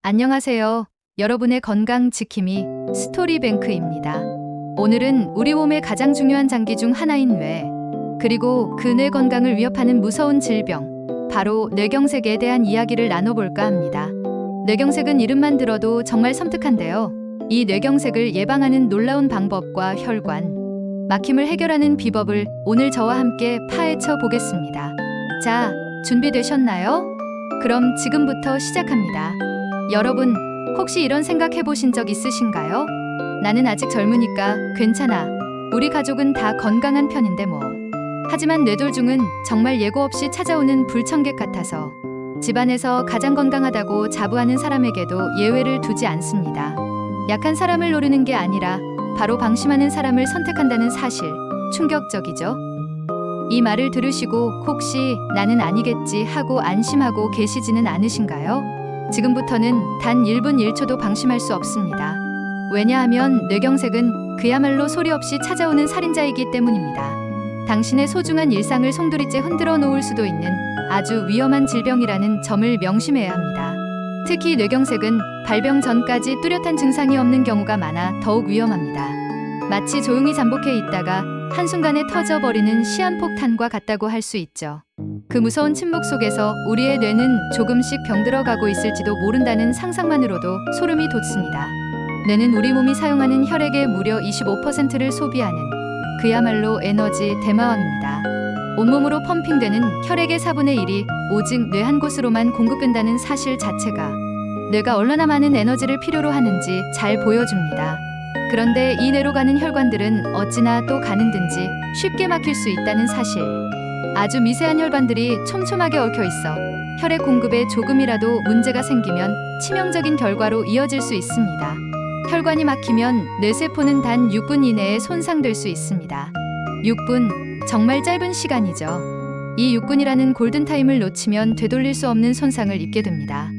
안녕하세요. 여러분의 건강 지킴이 스토리뱅크입니다. 오늘은 우리 몸의 가장 중요한 장기 중 하나인 뇌, 그리고 그 뇌 건강을 위협하는 무서운 질병, 바로 뇌경색에 대한 이야기를 나눠볼까 합니다. 뇌경색은 이름만 들어도 정말 섬뜩한데요. 이 뇌경색을 예방하는 놀라운 방법과 혈관 막힘을 해결하는 비법을 오늘 저와 함께 파헤쳐 보겠습니다. 자, 준비되셨나요? 그럼 지금부터 시작합니다. 여러분, 혹시 이런 생각 해보신 적 있으신가요? 나는 아직 젊으니까 괜찮아. 우리 가족은 다 건강한 편인데 뭐. 하지만 뇌졸중은 정말 예고 없이 찾아오는 불청객 같아서 집안에서 가장 건강하다고 자부하는 사람에게도 예외를 두지 않습니다. 약한 사람을 노리는 게 아니라 바로 방심하는 사람을 선택한다는 사실, 충격적이죠? 이 말을 들으시고 혹시 나는 아니겠지 하고 안심하고 계시지는 않으신가요? 지금부터는 단 1분 1초도 방심할 수 없습니다. 왜냐하면 뇌경색은 그야말로 소리 없이 찾아오는 살인자이기 때문입니다. 당신의 소중한 일상을 송두리째 흔들어 놓을 수도 있는 아주 위험한 질병이라는 점을 명심해야 합니다. 특히 뇌경색은 발병 전까지 뚜렷한 증상이 없는 경우가 많아 더욱 위험합니다. 마치 조용히 잠복해 있다가 한순간에 터져버리는 시한폭탄과 같다고 할 수 있죠. 그 무서운 침묵 속에서 우리의 뇌는 조금씩 병들어가고 있을지도 모른다는 상상만으로도 소름이 돋습니다. 뇌는 우리 몸이 사용하는 혈액의 무려 25%를 소비하는 그야말로 에너지 대마왕입니다. 온몸으로 펌핑되는 혈액의 4분의 1이 오직 뇌 한 곳으로만 공급된다는 사실 자체가 뇌가 얼마나 많은 에너지를 필요로 하는지 잘 보여줍니다. 그런데 이 뇌로 가는 혈관들은 어찌나 또 가는 든지 쉽게 막힐 수 있다는 사실. 아주 미세한 혈관들이 촘촘하게 얽혀 있어 혈액 공급에 조금이라도 문제가 생기면 치명적인 결과로 이어질 수 있습니다. 혈관이 막히면 뇌세포는 단 6분 이내에 손상될 수 있습니다. 6분, 정말 짧은 시간이죠. 이 6분이라는 골든타임을 놓치면 되돌릴 수 없는 손상을 입게 됩니다.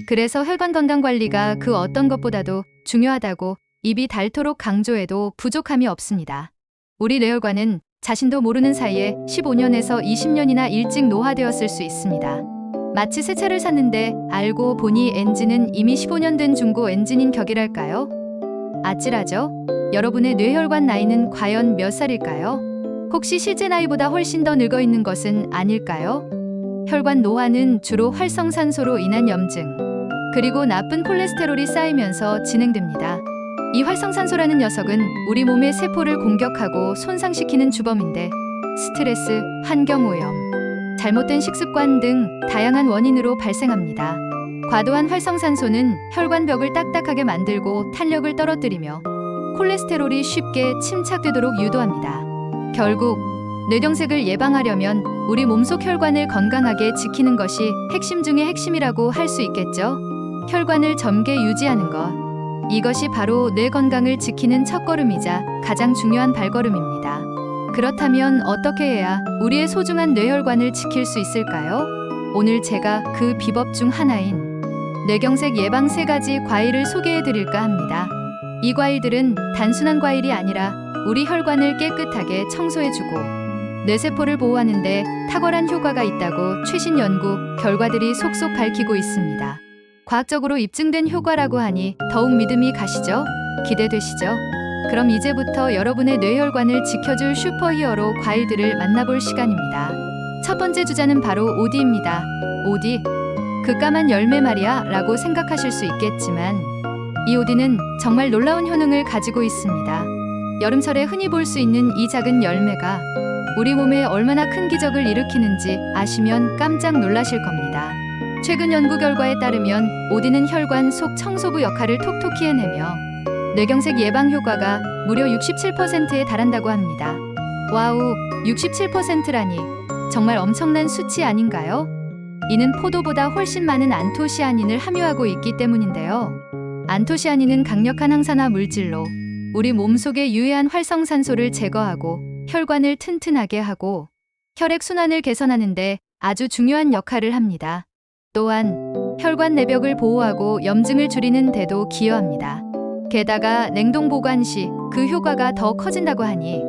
그래서 혈관 건강 관리가 그 어떤 것보다도 중요하다고 입이 닳도록 강조해도 부족함이 없습니다. 우리 뇌혈관은 자신도 모르는 사이에 15년에서 20년이나 일찍 노화되었을 수 있습니다. 마치 새 차를 샀는데 알고 보니 엔진은 이미 15년 된 중고 엔진인 격이랄까요? 아찔하죠? 여러분의 뇌혈관 나이는 과연 몇 살일까요? 혹시 실제 나이보다 훨씬 더 늙어 있는 것은 아닐까요? 혈관 노화는 주로 활성산소로 인한 염증, 그리고 나쁜 콜레스테롤이 쌓이면서 진행됩니다. 이 활성산소라는 녀석은 우리 몸의 세포를 공격하고 손상시키는 주범인데 스트레스, 환경오염, 잘못된 식습관 등 다양한 원인으로 발생합니다. 과도한 활성산소는 혈관벽을 딱딱하게 만들고 탄력을 떨어뜨리며 콜레스테롤이 쉽게 침착되도록 유도합니다. 결국 뇌경색을 예방하려면 우리 몸속 혈관을 건강하게 지키는 것이 핵심 중의 핵심이라고 할 수 있겠죠. 혈관을 젊게 유지하는 것. 이것이 바로 뇌 건강을 지키는 첫걸음이자 가장 중요한 발걸음입니다. 그렇다면 어떻게 해야 우리의 소중한 뇌혈관을 지킬 수 있을까요? 오늘 제가 그 비법 중 하나인 뇌경색 예방 3가지 과일을 소개해 드릴까 합니다. 이 과일들은 단순한 과일이 아니라 우리 혈관을 깨끗하게 청소해주고 뇌세포를 보호하는 데 탁월한 효과가 있다고 최신 연구 결과들이 속속 밝히고 있습니다. 과학적으로 입증된 효과라고 하니 더욱 믿음이 가시죠? 기대되시죠? 그럼 이제부터 여러분의 뇌혈관을 지켜줄 슈퍼히어로 과일들을 만나볼 시간입니다. 첫 번째 주자는 바로 오디입니다. 오디? 그 까만 열매 말이야? 라고 생각하실 수 있겠지만 이 오디는 정말 놀라운 효능을 가지고 있습니다. 여름철에 흔히 볼 수 있는 이 작은 열매가 우리 몸에 얼마나 큰 기적을 일으키는지 아시면 깜짝 놀라실 겁니다. 최근 연구 결과에 따르면 오디는 혈관 속 청소부 역할을 톡톡히 해내며 뇌경색 예방 효과가 무려 67%에 달한다고 합니다. 와우, 67%라니 정말 엄청난 수치 아닌가요? 이는 포도보다 훨씬 많은 안토시아닌을 함유하고 있기 때문인데요. 안토시아닌은 강력한 항산화 물질로 우리 몸속의 유해한 활성산소를 제거하고 혈관을 튼튼하게 하고 혈액 순환을 개선하는 데 아주 중요한 역할을 합니다. 또한 혈관 내벽을 보호하고 염증을 줄이는 데도 기여합니다. 게다가 냉동 보관 시 그 효과가 더 커진다고 하니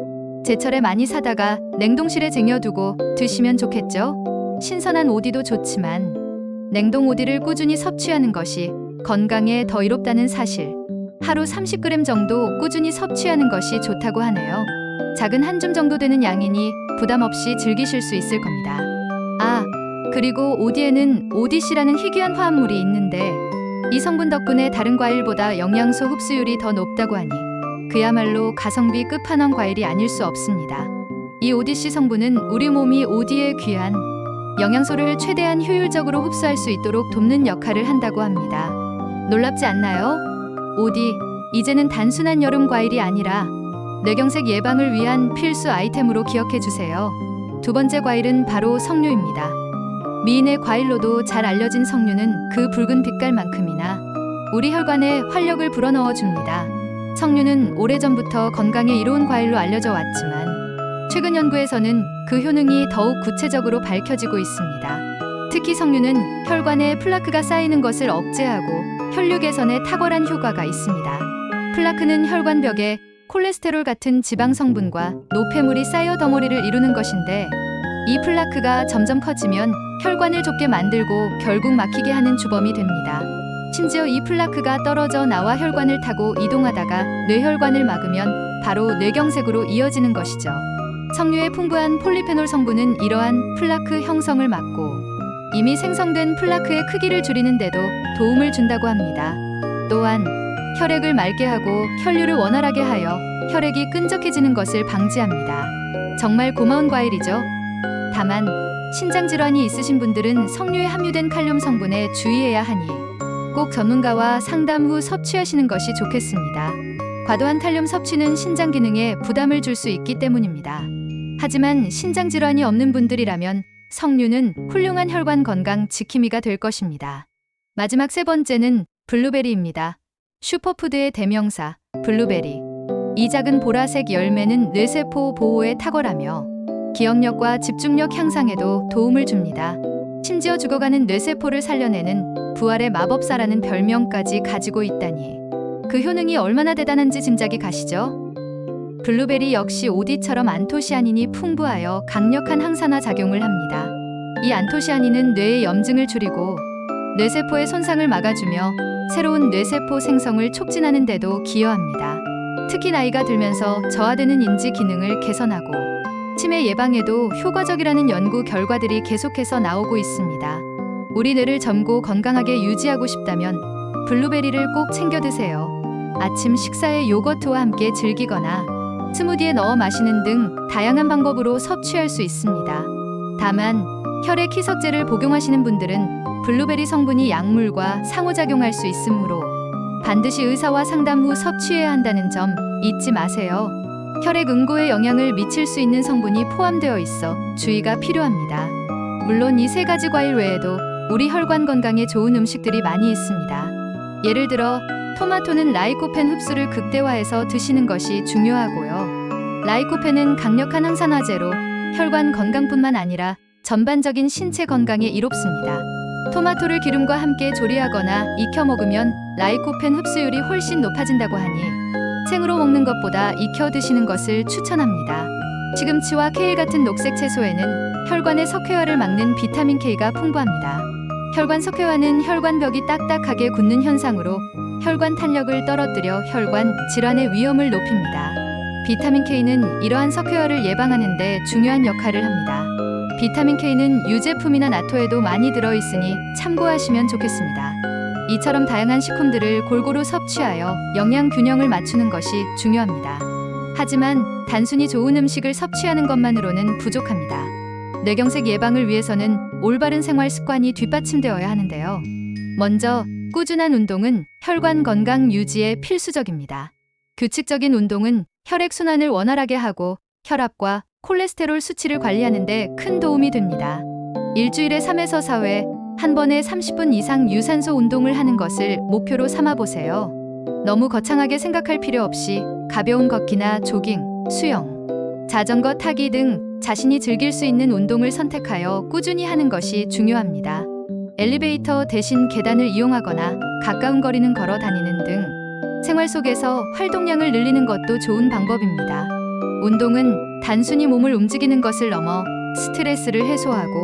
제철에 많이 사다가 냉동실에 쟁여두고 드시면 좋겠죠? 신선한 오디도 좋지만 냉동 오디를 꾸준히 섭취하는 것이 건강에 더 이롭다는 사실. 하루 30g 정도 꾸준히 섭취하는 것이 좋다고 하네요. 작은 한 줌 정도 되는 양이니 부담 없이 즐기실 수 있을 겁니다. 아, 그리고 오디에는 ODC라는 희귀한 화합물이 있는데 이 성분 덕분에 다른 과일보다 영양소 흡수율이 더 높다고 하니 그야말로 가성비 끝판왕 과일이 아닐 수 없습니다. 이 ODC 성분은 우리 몸이 OD의 귀한 영양소를 최대한 효율적으로 흡수할 수 있도록 돕는 역할을 한다고 합니다. 놀랍지 않나요? OD, 이제는 단순한 여름 과일이 아니라 뇌경색 예방을 위한 필수 아이템으로 기억해 주세요. 두 번째 과일은 바로 석류입니다. 미인의 과일로도 잘 알려진 석류는 그 붉은 빛깔만큼이나 우리 혈관에 활력을 불어넣어 줍니다. 석류는 오래전부터 건강에 이로운 과일로 알려져 왔지만 최근 연구에서는 그 효능이 더욱 구체적으로 밝혀지고 있습니다. 특히 석류는 혈관에 플라크가 쌓이는 것을 억제하고 혈류 개선에 탁월한 효과가 있습니다. 플라크는 혈관벽에 콜레스테롤 같은 지방 성분과 노폐물이 쌓여 덩어리를 이루는 것인데 이 플라크가 점점 커지면 혈관을 좁게 만들고 결국 막히게 하는 주범이 됩니다. 심지어 이 플라크가 떨어져 나와 혈관을 타고 이동하다가 뇌혈관을 막으면 바로 뇌경색으로 이어지는 것이죠. 석류의 풍부한 폴리페놀 성분은 이러한 플라크 형성을 막고 이미 생성된 플라크의 크기를 줄이는 데도 도움을 준다고 합니다. 또한 혈액을 맑게 하고 혈류를 원활하게 하여 혈액이 끈적해지는 것을 방지합니다. 정말 고마운 과일이죠. 다만 신장 질환이 있으신 분들은 석류에 함유된 칼륨 성분에 주의해야 하니 꼭 전문가와 상담 후 섭취하시는 것이 좋겠습니다. 과도한 칼륨 섭취는 신장 기능에 부담을 줄 수 있기 때문입니다. 하지만 신장 질환이 없는 분들이라면 석류는 훌륭한 혈관 건강 지킴이가 될 것입니다. 마지막 세 번째는 블루베리입니다. 슈퍼푸드의 대명사, 블루베리. 이 작은 보라색 열매는 뇌세포 보호에 탁월하며 기억력과 집중력 향상에도 도움을 줍니다. 심지어 죽어가는 뇌세포를 살려내는 부활의 마법사라는 별명까지 가지고 있다니 그 효능이 얼마나 대단한지 짐작이 가시죠? 블루베리 역시 OD처럼 안토시아닌이 풍부하여 강력한 항산화 작용을 합니다. 이 안토시아닌은 뇌의 염증을 줄이고 뇌세포의 손상을 막아주며 새로운 뇌세포 생성을 촉진하는 데도 기여합니다. 특히 나이가 들면서 저하되는 인지 기능을 개선하고 치매 예방에도 효과적이라는 연구 결과들이 계속해서 나오고 있습니다. 우리 뇌를 젊고 건강하게 유지하고 싶다면 블루베리를 꼭 챙겨 드세요. 아침 식사에 요거트와 함께 즐기거나 스무디에 넣어 마시는 등 다양한 방법으로 섭취할 수 있습니다. 다만 혈액 희석제를 복용하시는 분들은 블루베리 성분이 약물과 상호작용할 수 있으므로 반드시 의사와 상담 후 섭취해야 한다는 점 잊지 마세요. 혈액 응고에 영향을 미칠 수 있는 성분이 포함되어 있어 주의가 필요합니다. 물론 이 세 가지 과일 외에도 우리 혈관 건강에 좋은 음식들이 많이 있습니다. 예를 들어 토마토는 라이코펜 흡수를 극대화해서 드시는 것이 중요하고요. 라이코펜은 강력한 항산화제로 혈관 건강뿐만 아니라 전반적인 신체 건강에 이롭습니다. 토마토를 기름과 함께 조리하거나 익혀 먹으면 라이코펜 흡수율이 훨씬 높아진다고 하니 생으로 먹는 것보다 익혀 드시는 것을 추천합니다. 시금치와 케일 같은 녹색 채소에는 혈관의 석회화를 막는 비타민 K가 풍부합니다. 혈관 석회화는 혈관벽이 딱딱하게 굳는 현상으로 혈관 탄력을 떨어뜨려 혈관 질환의 위험을 높입니다. 비타민 K는 이러한 석회화를 예방하는 데 중요한 역할을 합니다. 비타민 K는 유제품이나 나토에도 많이 들어있으니 참고하시면 좋겠습니다. 이처럼 다양한 식품들을 골고루 섭취하여 영양 균형을 맞추는 것이 중요합니다. 하지만 단순히 좋은 음식을 섭취하는 것만으로는 부족합니다. 뇌경색 예방을 위해서는 올바른 생활 습관이 뒷받침되어야 하는데요. 먼저 꾸준한 운동은 혈관 건강 유지에 필수적입니다. 규칙적인 운동은 혈액 순환을 원활하게 하고 혈압과 콜레스테롤 수치를 관리하는 데 큰 도움이 됩니다. 일주일에 3에서 4회, 한 번에 30분 이상 유산소 운동을 하는 것을 목표로 삼아 보세요. 너무 거창하게 생각할 필요 없이 가벼운 걷기나 조깅, 수영, 자전거 타기 등 자신이 즐길 수 있는 운동을 선택하여 꾸준히 하는 것이 중요합니다. 엘리베이터 대신 계단을 이용하거나 가까운 거리는 걸어 다니는 등 생활 속에서 활동량을 늘리는 것도 좋은 방법입니다. 운동은 단순히 몸을 움직이는 것을 넘어 스트레스를 해소하고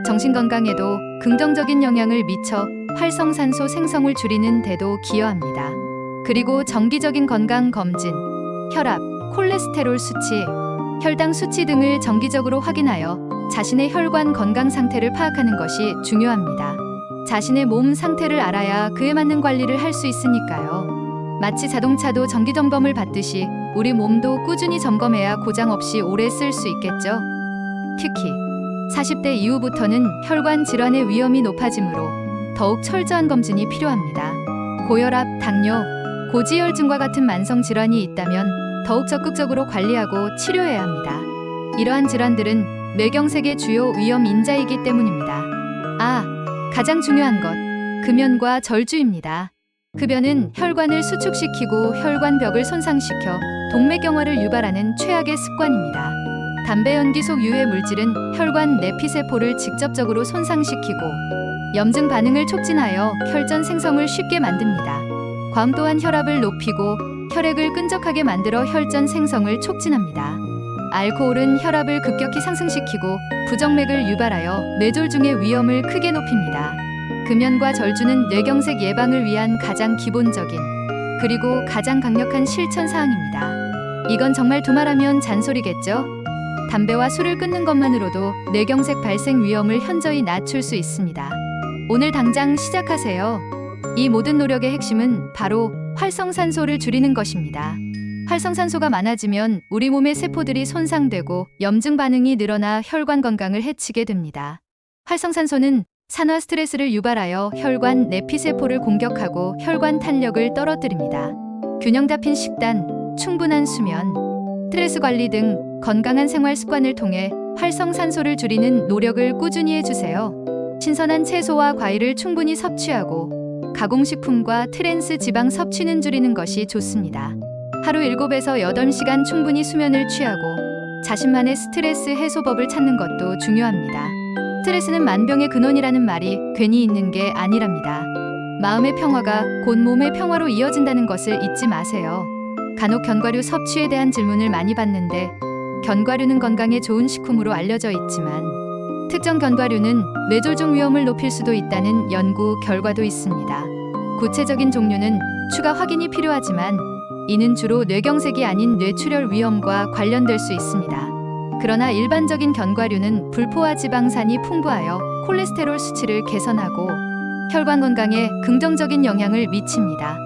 정신 건강에도 긍정적인 영향을 미쳐 활성산소 생성을 줄이는 데도 기여합니다. 그리고 정기적인 건강 검진, 혈압, 콜레스테롤 수치, 혈당 수치 등을 정기적으로 확인하여 자신의 혈관 건강 상태를 파악하는 것이 중요합니다. 자신의 몸 상태를 알아야 그에 맞는 관리를 할 수 있으니까요. 마치 자동차도 정기 점검을 받듯이 우리 몸도 꾸준히 점검해야 고장 없이 오래 쓸 수 있겠죠. 특히 40대 이후부터는 혈관 질환의 위험이 높아지므로 더욱 철저한 검진이 필요합니다. 고혈압, 당뇨, 고지혈증과 같은 만성 질환이 있다면 더욱 적극적으로 관리하고 치료해야 합니다. 이러한 질환들은 뇌경색의 주요 위험 인자이기 때문입니다. 가장 중요한 것, 금연과 절주입니다. 흡연은 혈관을 수축시키고 혈관벽을 손상시켜 동맥경화를 유발하는 최악의 습관입니다. 담배 연기 속 유해 물질은 혈관 내피세포를 직접적으로 손상시키고 염증 반응을 촉진하여 혈전 생성을 쉽게 만듭니다. 과음 또한 혈압을 높이고 혈액을 끈적하게 만들어 혈전 생성을 촉진합니다. 알코올은 혈압을 급격히 상승시키고 부정맥을 유발하여 뇌졸중의 위험을 크게 높입니다. 금연과 절주는 뇌경색 예방을 위한 가장 기본적인 그리고 가장 강력한 실천 사항입니다. 이건 정말 두말하면 잔소리겠죠? 담배와 술을 끊는 것만으로도 뇌경색 발생 위험을 현저히 낮출 수 있습니다. 오늘 당장 시작하세요. 이 모든 노력의 핵심은 바로 활성산소를 줄이는 것입니다. 활성산소가 많아지면 우리 몸의 세포들이 손상되고 염증 반응이 늘어나 혈관 건강을 해치게 됩니다. 활성산소는 산화 스트레스를 유발하여 혈관 내피세포를 공격하고 혈관 탄력을 떨어뜨립니다. 균형 잡힌 식단, 충분한 수면, 스트레스 관리 등 건강한 생활 습관을 통해 활성산소를 줄이는 노력을 꾸준히 해주세요. 신선한 채소와 과일을 충분히 섭취하고 가공식품과 트랜스 지방 섭취는 줄이는 것이 좋습니다. 하루 7에서 8시간 충분히 수면을 취하고 자신만의 스트레스 해소법을 찾는 것도 중요합니다. 스트레스는 만병의 근원이라는 말이 괜히 있는 게 아니랍니다. 마음의 평화가 곧 몸의 평화로 이어진다는 것을 잊지 마세요. 간혹 견과류 섭취에 대한 질문을 많이 받는데 견과류는 건강에 좋은 식품으로 알려져 있지만 특정 견과류는 뇌졸중 위험을 높일 수도 있다는 연구 결과도 있습니다. 구체적인 종류는 추가 확인이 필요하지만 이는 주로 뇌경색이 아닌 뇌출혈 위험과 관련될 수 있습니다. 그러나 일반적인 견과류는 불포화 지방산이 풍부하여 콜레스테롤 수치를 개선하고 혈관 건강에 긍정적인 영향을 미칩니다.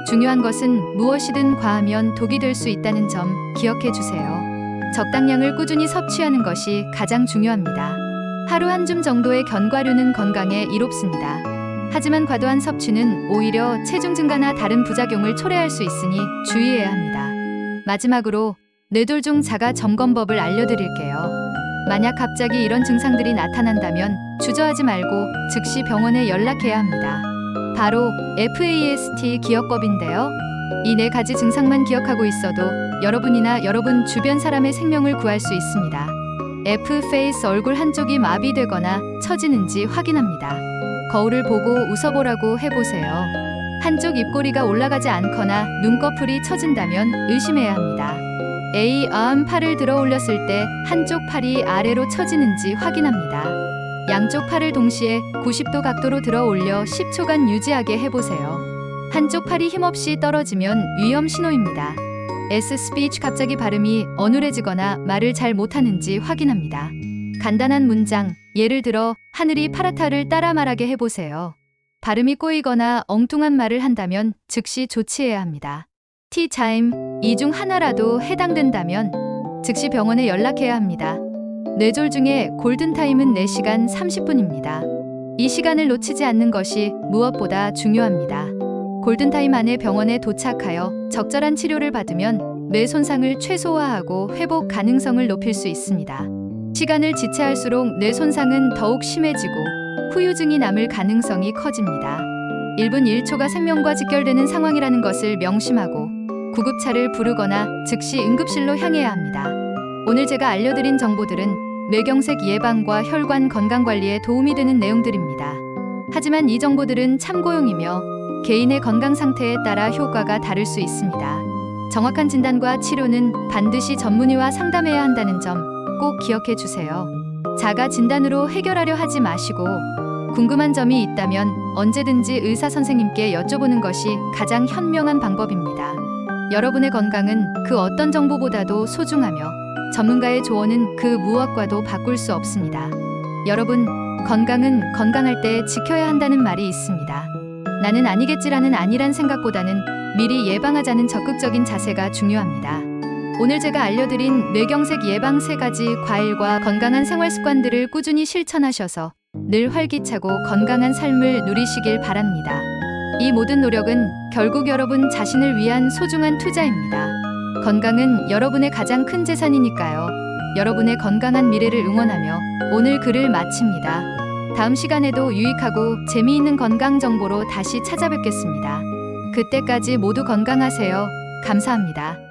중요한 것은 무엇이든 과하면 독이 될 수 있다는 점 기억해 주세요. 적당량을 꾸준히 섭취하는 것이 가장 중요합니다. 하루 한 줌 정도의 견과류는 건강에 이롭습니다. 하지만 과도한 섭취는 오히려 체중 증가나 다른 부작용을 초래할 수 있으니 주의해야 합니다. 마지막으로 뇌졸중 자가 점검법을 알려드릴게요. 만약 갑자기 이런 증상들이 나타난다면 주저하지 말고 즉시 병원에 연락해야 합니다. 바로 FAST 기억법인데요. 이 4가지 증상만 기억하고 있어도 여러분이나 여러분 주변 사람의 생명을 구할 수 있습니다. F. 페이스 얼굴 한쪽이 마비되거나 처지는지 확인합니다. 거울을 보고 웃어보라고 해보세요. 한쪽 입꼬리가 올라가지 않거나 눈꺼풀이 처진다면 의심해야 합니다. A. 팔을 들어 올렸을 때 한쪽 팔이 아래로 처지는지 확인합니다. 양쪽 팔을 동시에 90도 각도로 들어 올려 10초간 유지하게 해보세요. 한쪽 팔이 힘없이 떨어지면 위험 신호입니다. S. 스피치 갑자기 발음이 어눌해지거나 말을 잘 못하는지 확인합니다. 간단한 문장, 예를 들어 하늘이 파랗다를 따라 말하게 해보세요. 발음이 꼬이거나 엉뚱한 말을 한다면 즉시 조치해야 합니다. T 타임, 이 중 하나라도 해당된다면 즉시 병원에 연락해야 합니다. 뇌졸중의 골든타임은 4시간 30분입니다. 이 시간을 놓치지 않는 것이 무엇보다 중요합니다. 골든타임 안에 병원에 도착하여 적절한 치료를 받으면 뇌 손상을 최소화하고 회복 가능성을 높일 수 있습니다. 시간을 지체할수록 뇌 손상은 더욱 심해지고 후유증이 남을 가능성이 커집니다. 1분 1초가 생명과 직결되는 상황이라는 것을 명심하고 구급차를 부르거나 즉시 응급실로 향해야 합니다. 오늘 제가 알려드린 정보들은 뇌경색 예방과 혈관 건강 관리에 도움이 되는 내용들입니다. 하지만 이 정보들은 참고용이며 개인의 건강 상태에 따라 효과가 다를 수 있습니다. 정확한 진단과 치료는 반드시 전문의와 상담해야 한다는 점 꼭 기억해 주세요. 자가 진단으로 해결하려 하지 마시고 궁금한 점이 있다면 언제든지 의사 선생님께 여쭤보는 것이 가장 현명한 방법입니다. 여러분의 건강은 그 어떤 정보보다도 소중하며 전문가의 조언은 그 무엇과도 바꿀 수 없습니다. 여러분, 건강은 건강할 때 지켜야 한다는 말이 있습니다. 나는 아니겠지라는 안일한 생각보다는 미리 예방하자는 적극적인 자세가 중요합니다. 오늘 제가 알려드린 뇌경색 예방 3가지 과일과 건강한 생활 습관들을 꾸준히 실천하셔서 늘 활기차고 건강한 삶을 누리시길 바랍니다. 이 모든 노력은 결국 여러분 자신을 위한 소중한 투자입니다. 건강은 여러분의 가장 큰 재산이니까요. 여러분의 건강한 미래를 응원하며 오늘 글을 마칩니다. 다음 시간에도 유익하고 재미있는 건강 정보로 다시 찾아뵙겠습니다. 그때까지 모두 건강하세요. 감사합니다.